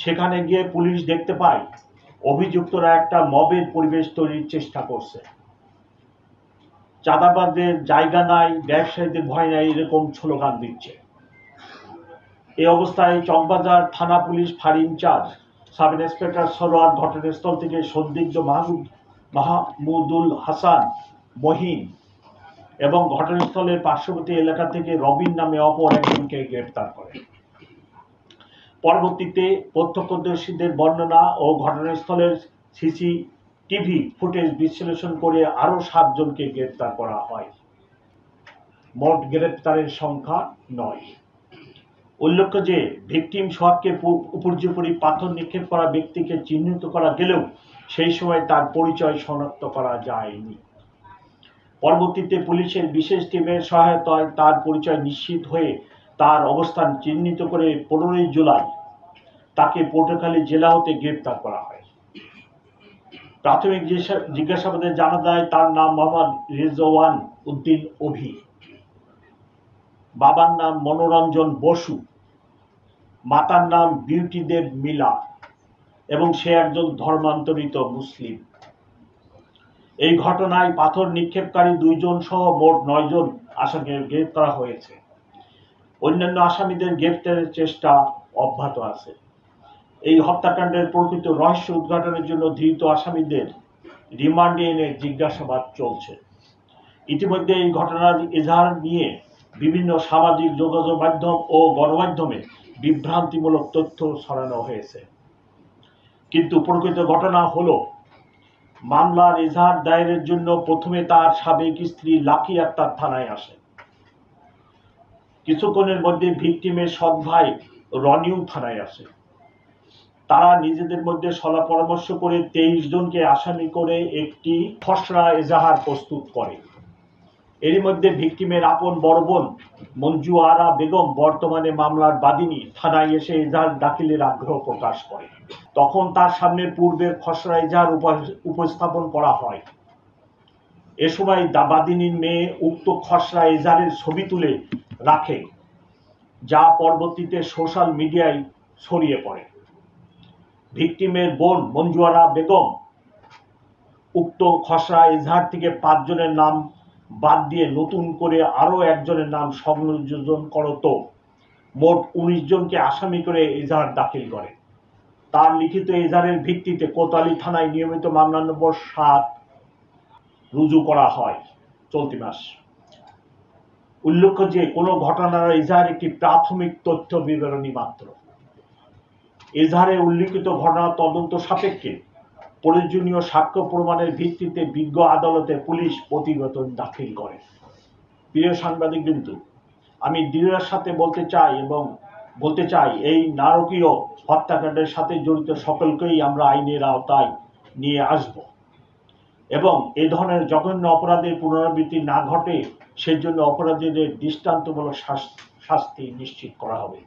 সেখানে গিয়ে পুলিশ দেখতে পায় অভিযুক্তরা একটা মবের পরিবেশ তৈরির চেষ্টা করছে। চাঁদাবাজদের জায়গা নাই, ব্যবসায়ীদের ভয় নাই, এরকম স্লোগান দিচ্ছে। এই অবস্থায় চকবাজার থানা পুলিশ ফাঁড়ি ইনচার্জ সাব ইন্সপেক্টর সরোয়ার ঘটনাস্থল থেকে সন্দিগ্ধ মাহমুদুল হাসান মহিন এবং ঘটনাস্থলের পার্শ্ববর্তী এলাকা থেকে রবিন নামে অপর একজনকে গ্রেপ্তার করে। পরবর্তীতে প্রত্যক্ষদর্শীদের বর্ণনা ও ঘটনাস্থলের সিসিটিভি ফুটেজ বিশ্লেষণ করে আরো 7 জনকে গ্রেপ্তার করা হয়। মোট গ্রেপ্তারের সংখ্যা 9। উল্লেখ্য যে ভিকটিম সোহাগকে উপর্যুপরি পাথর নিক্ষেপ করা ব্যক্তিকে চিহ্নিত করা গেলেও সেই সময় তার পরিচয় শনাক্ত করা যায়নি। পরবর্তীতে পুলিশের বিশেষ টিমের সহায়তায় তার পরিচয় নিশ্চিত হয়ে তার অবস্থান চিহ্নিত করে 15 জুলাই তাকে পটুয়াখালী জেলা হতে গ্রেপ্তার করা হয়। প্রাথমিক জিজ্ঞাসাবাদে জানা যায় তার নাম মোহাম্মদ রেজওয়ান উদ্দিন অভি, বাবার নাম মনোরঞ্জন বসু, মাতার নাম বিউটি দেব মিলা এবং সে একজন ধর্মান্তরিত মুসলিম। এই ঘটনায় পাথর নিক্ষেপকারী 2 জন সহ মোট 9 জন আসামিকে গ্রেপ্তার করা হয়েছে। অন্যান্য আসামিদের গ্রেপ্তারের চেষ্টা অব্যাহত আছে। এই হত্যাকাণ্ডের প্রকৃত রহস্য উদ্ঘাটনের জন্য ধৃত আসামিদের রিমান্ডে এনে জিজ্ঞাসাবাদ চলছে। ইতিমধ্যে এই ঘটনার এজাহার নিয়ে বিভিন্ন সামাজিক যোগাযোগ মাধ্যম ও গণমাধ্যমে বিভ্রান্তিমূলক তথ্য ছড়ানো হয়েছে। কিন্তু প্রকৃত ঘটনা হলো মামলার এজাহার দায়েরের জন্য প্রথমে তার সাবেক স্ত্রী লাকি আক্তার থানায় আসে। কিছুক্ষণের মধ্যে ভিকটিমের সৎ ভাই রনিও থানায় আসে। তারা নিজেদের মধ্যে সলা পরামর্শ করে 23 জনকে আসামি করে একটি খসড়া এজাহার প্রস্তুত করে। এরই মধ্যে ভিকটিমের আপন বড় বোন মঞ্জু আরা বেগম, বর্তমানে মামলার বাদীনি, থানায় এসে এজাহার দাখিলের আগ্রহ প্রকাশ করে। তখন তার সামনে পূর্বের খসড়া এজাহার উপস্থাপন করা হয়। এ সময় বাদীনির মেয়ে উক্ত খসড়া এজাহারের ছবি তুলে রাখে, যা পরবর্তীতে সোশ্যাল মিডিয়ায় ছড়িয়ে পড়ে। ভিকটিমের বোন মঞ্জু আরা বেগম উক্ত খসড়া এজাহার থেকে 5 জনের নাম বাদ দিয়ে নতুন করে আরো একজনের নাম সংযোজন করত মোট 19 জনকে আসামি করে এজাহার দাখিল করে। তার লিখিত এজাহারের ভিত্তিতে কোতোয়ালি থানায় নিয়মিত মামলা নম্বর 7 রুজু করা হয় চলতি মাস। উল্লেখ্য যে কোনো ঘটনার এজাহার একটি প্রাথমিক তথ্য বিবরণী মাত্র। এজাহারে উল্লিখিত ঘটনা তদন্ত সাপেক্ষে প্রয়োজনীয় সাক্ষ্য প্রমাণের ভিত্তিতে বিজ্ঞ আদালতে পুলিশ প্রতিবেদন দাখিল করে। প্রিয় সাংবাদিকবৃন্দ, আমি দৃঢ়তার সাথে বলতে চাই এই নারকীয় হত্যাকাণ্ডের সাথে জড়িত সকলকেই আমরা আইনের আওতায় নিয়ে আসব এবং এ ধরনের জঘন্য অপরাধের পুনরাবৃত্তি না ঘটে সেজন্য অপরাধীদের দৃষ্টান্তমূলক শাস্তি নিশ্চিত করা হবে।